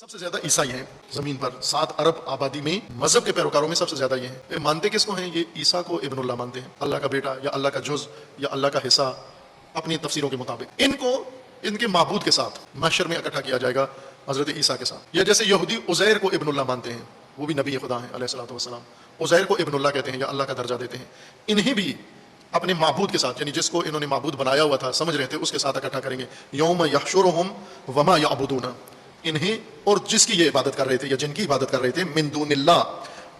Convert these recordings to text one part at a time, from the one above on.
سب سے زیادہ عیسائی ہیں زمین پر 7 ارب آبادی میں مذہب کے پیروکاروں میں سب سے زیادہ یہ ہیں. یہ مانتے کس کو ہیں؟ یہ عیسیٰ کو ابن اللہ مانتے ہیں، اللہ کا بیٹا یا اللہ کا جز یا اللہ کا حصہ اپنی تفسیروں کے مطابق. ان کو ان کے معبود کے ساتھ محشر میں اکٹھا کیا جائے گا حضرت عیسیٰ کے ساتھ. یا جیسے یہودی عزیر کو ابن اللہ مانتے ہیں، وہ بھی نبی خدا ہیں علیہ الصلوۃ والسلام. عزیر کو ابن اللہ کہتے ہیں یا اللہ کا درجہ دیتے ہیں. انہیں بھی اپنے معبود کے ساتھ، یعنی جس کو انہوں نے معبود بنایا ہوا تھا سمجھ رہے تھے، اس کے ساتھ اکٹھا کریں گے. یوم یحشرہم وما یعبدون، انہیں اور جس کی یہ عبادت کر رہے تھے یا جن کی عبادت کر رہے تھے، من دون اللہ،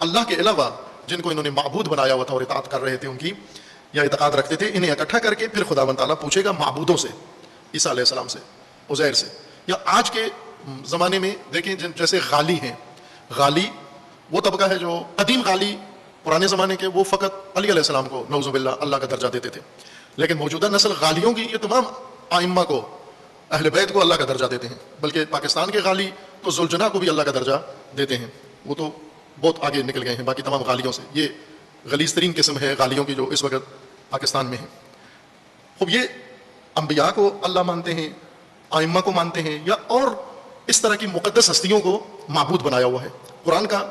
اللہ کے علاوہ جن کو انہوں نے معبود بنایا ہوا تھا اور اطاعت کر رہے تھے ان کی یا اعتقاد رکھتے تھے، انہیں اکٹھا کر کے پھر خداوند تعالیٰ پوچھے گا معبودوں سے، عیسیٰ علیہ السلام سے، عزیر سے. یا آج کے زمانے میں دیکھیں جیسے غالی ہیں، غالی وہ طبقہ ہے جو قدیم غالی پرانے زمانے کے، وہ فقط علی علیہ السلام کو نعوذ باللہ اللہ کا درجہ دیتے تھے. لیکن موجودہ نسل غالیوں کی یہ تمام ائمہ کو، اہل بیت کو اللہ کا درجہ دیتے ہیں. بلکہ پاکستان کے غالی تو ذوالجناح کو بھی اللہ کا درجہ دیتے ہیں. وہ تو بہت آگے نکل گئے ہیں باقی تمام غالیوں سے. یہ غلیظ ترین قسم ہے غالیوں کی جو اس وقت پاکستان میں ہے. خوب یہ انبیاء کو اللہ مانتے ہیں، ائمہ کو مانتے ہیں، یا اور اس طرح کی مقدس ہستیوں کو معبود بنایا ہوا ہے. قرآن کا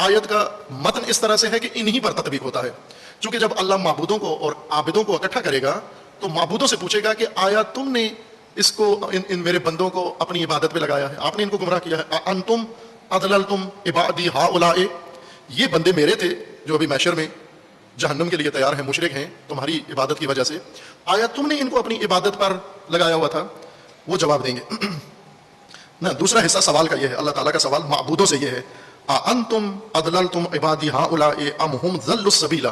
آیت کا متن اس طرح سے ہے کہ انہی پر تطبیق ہوتا ہے. چونکہ جب اللہ معبودوں کو اور عابدوں کو اکٹھا کرے گا تو معبودوں سے پوچھے گا کہ آیا تم نے اس کو ان میرے بندوں کو اپنی عبادت پہ لگایا ہے، آپ نے ان کو گمراہ کیا ہے. انتم اضللتم عبادی ہؤلاء، یہ بندے میرے تھے جو ابھی محشر میں جہنم کے لیے تیار ہیں، مشرک ہیں تمہاری عبادت کی وجہ سے، آیا تم نے ان کو اپنی عبادت پر لگایا ہوا تھا؟ وہ جواب دیں گے نہ. دوسرا حصہ سوال کا یہ ہے، اللہ تعالیٰ کا سوال معبودوں سے یہ ہے، انتم اضللتم عبادی ہؤلاء ام هم ضلوا السبیل،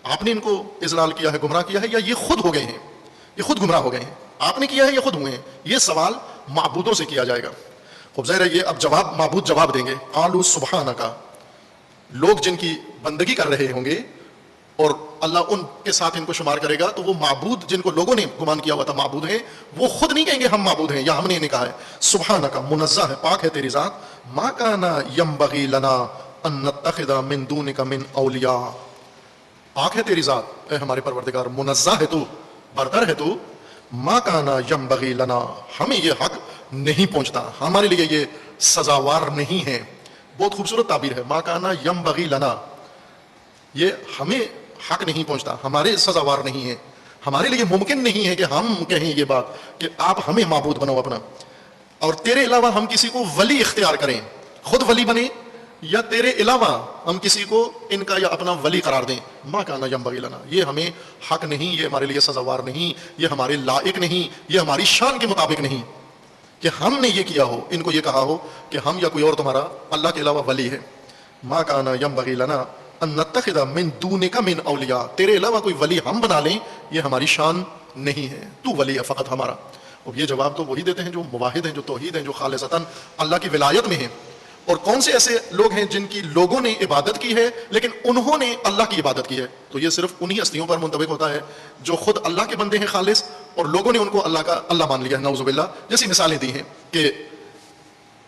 آپ نے ان کو اضلال کیا ہے، گمراہ کیا ہے، یا یہ خود ہو گئے ہیں، یہ خود گمراہ ہو گئے ہیں، آپ نے کیا ہے یا خود ہوئے ہیں؟ یہ سوال معبودوں سے کیا جائے گا. خوب ظاہر ہے یہ اب جواب معبود جواب دیں گے، قالوا سبحانک، لوگ جن کی بندگی کر رہے ہوں گے اور اللہ ان کے ساتھ ان کو شمار کرے گا، تو وہ معبود جن کو لوگوں نے گمان کیا ہوا تھا معبود ہیں، وہ خود نہیں کہیں گے ہم معبود ہیں یا ہم نے انہیں کہا ہے. سبحانک، منزہ ہے، پاک ہے تیری ذات. ما کان ینبغی لنا ان نتخذ من دونک من اولیاء، پاک ہے تیری ذات اے ہمارے پروردگار، منزہ ہے تو، برتر ہے تو. ما کان ینبغی لنا، ہمیں یہ حق نہیں پہنچتا، ہمارے لیے یہ سزاوار نہیں ہے. بہت خوبصورت تعبیر ہے، ما کان ینبغی لنا، یہ ہمیں حق نہیں پہنچتا، ہمارے سزاوار نہیں ہے، ہمارے لیے ممکن نہیں ہے کہ ہم کہیں یہ بات کہ آپ ہمیں معبود بنو اپنا، اور تیرے علاوہ ہم کسی کو ولی اختیار کریں، خود ولی بنے، یا تیرے علاوہ ہم کسی کو ان کا یا اپنا ولی قرار دیں. ما کان ینبغی لنا، یہ ہمیں حق نہیں، یہ ہمارے لیے سزاوار نہیں، یہ ہمارے لائق نہیں، یہ ہماری شان کے مطابق نہیں کہ ہم نے یہ کیا ہو، ان کو یہ کہا ہو کہ ہم یا کوئی اور تمہارا اللہ کے علاوہ ولی ہے. ما کان ینبغی لنا ان نتخذ من دونک من اولیاء، تیرے علاوہ کوئی ولی ہم بنا لیں، یہ ہماری شان نہیں ہے، تو ولی ہے فقط ہمارا. اور یہ جواب تو وہی دیتے ہیں جو موحد ہیں، جو توحید ہیں، جو خالصتاً اللہ کی ولایت میں ہیں. اور کون سے ایسے لوگ ہیں جن کی لوگوں نے عبادت کی ہے لیکن انہوں نے اللہ کی عبادت کی ہے؟ تو یہ صرف انہی ہستیوں پر منطبق ہوتا ہے جو خود اللہ کے بندے ہیں خالص، اور لوگوں نے ان کو اللہ کا اللہ مان لیا ہے، نعوذ باللہ. جیسی مثالیں دی ہیں کہ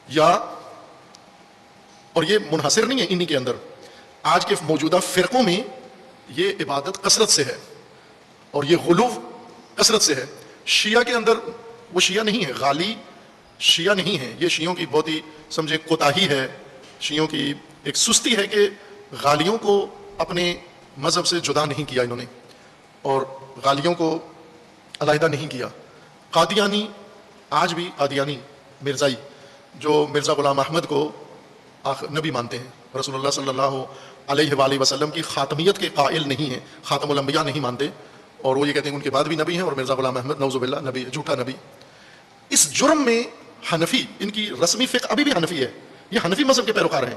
یا، اور یہ منحصر نہیں ہے انہی کے اندر، آج کے موجودہ فرقوں میں یہ عبادت کثرت سے ہے اور یہ غلو کثرت سے ہے. شیعہ کے اندر وہ شیعہ نہیں ہے، غالی شیعہ نہیں ہے، یہ شیعوں کی بہت ہی سمجھے کوتاہی ہے، شیعوں کی ایک سستی ہے کہ غالیوں کو اپنے مذہب سے جدا نہیں کیا انہوں نے، اور غالیوں کو علیحدہ نہیں کیا. قادیانی، آج بھی قادیانی مرزائی جو مرزا غلام احمد کو نبی مانتے ہیں، رسول اللہ صلی اللہ علیہ وآلہ وسلم کی خاتمیت کے قائل نہیں ہیں، خاتم الانبیاء نہیں مانتے، اور وہ یہ کہتے ہیں ان کے بعد بھی نبی ہیں، اور مرزا غلام احمد نعوذ باللہ نبی، جھوٹا نبی. اس جرم میں حنفی، ان کی رسمی فقہ ابھی بھی حنفی ہے، یہ حنفی مذہب کے پیروکار ہیں.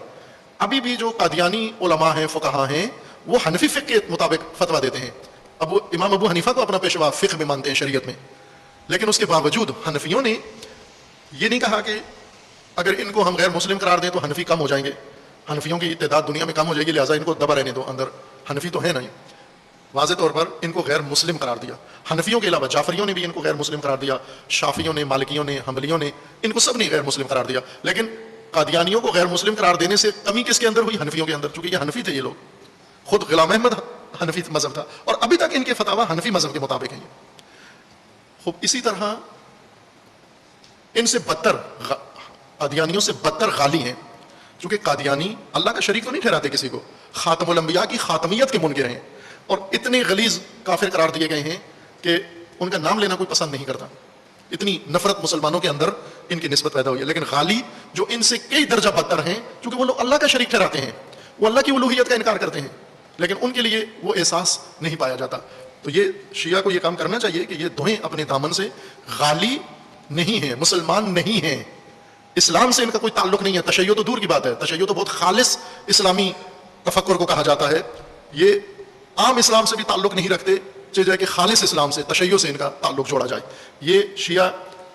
ابھی بھی جو قادیانی علماء ہیں، فقہا ہیں، وہ حنفی فقہ کے مطابق فتویٰ دیتے ہیں. امام ابو حنیفہ کو اپنا پیشوا فقہ میں مانتے ہیں، شریعت میں، لیکن اس کے باوجود حنفیوں نے یہ نہیں کہا کہ اگر ان کو ہم غیر مسلم قرار دیں تو حنفی کم ہو جائیں گے، حنفیوں کی تعداد دنیا میں کم ہو جائے گی، لہٰذا ان کو دبا رہنے دو اندر، حنفی تو ہے نہیں. واضح طور پر ان کو غیر مسلم قرار دیا. حنفیوں کے علاوہ جعفریوں نے بھی ان کو غیر مسلم قرار دیا، شافیوں نے، مالکیوں نے، حنبلیوں نے، ان کو سب نے غیر مسلم قرار دیا. لیکن قادیانیوں کو غیر مسلم قرار دینے سے کمی کس کے اندر ہوئی؟ حنفیوں کے اندر، چونکہ یہ حنفی تھے. یہ لوگ خود غلام احمد حنفی مذہب تھا، اور ابھی تک ان کے فتاوی حنفی مذہب کے مطابق ہیں. خوب اسی طرح ان سے بدتر قادیانیوں سے بدتر غالی ہیں، چونکہ قادیانی اللہ کا شریک تو نہیں ٹھہراتے کسی کو، خاتم الانبیاء کی خاتمیت کے منکر ہیں، اور اتنے غلیظ کافر قرار دیے گئے ہیں کہ ان کا نام لینا کوئی پسند نہیں کرتا، اتنی نفرت مسلمانوں کے اندر ان کی نسبت پیدا ہوئی ہے۔ لیکن غالی جو ان سے کئی درجہ بدتر ہیں، چونکہ وہ لوگ اللہ کا شریک ٹھہراتے ہیں، وہ اللہ کی الوہیت کا انکار کرتے ہیں، لیکن ان کے لیے وہ احساس نہیں پایا جاتا۔ تو یہ شیعہ کو یہ کام کرنا چاہیے کہ یہ دھوئیں اپنے دامن سے، غالی نہیں ہیں، مسلمان نہیں ہیں، اسلام سے ان کا کوئی تعلق نہیں ہے، تشیع تو دور کی بات ہے، تشیع تو بہت خالص اسلامی تفکر کو کہا جاتا ہے، یہ عام اسلام سے بھی تعلق نہیں رکھتے، چاہے جائے کہ خالص اسلام سے، تشیع سے ان کا تعلق جوڑا جائے۔ یہ شیعہ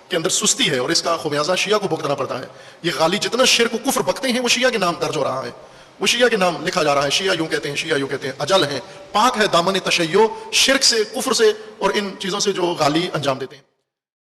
کے اندر سستی ہے اور اس کا خمیازہ شیعہ کو بھگتنا پڑتا ہے۔ یہ غالی جتنا شرک و کفر بکتے ہیں وہ شیعہ کے نام درج ہو رہا ہے، وہ شیعہ کے نام لکھا جا رہا ہے، شیعہ یوں کہتے ہیں، شیعہ یوں کہتے ہیں، اجل ہیں، پاک ہے دامن تشیع شرک سے، کفر سے اور ان چیزوں سے جو غالی انجام دیتے ہیں۔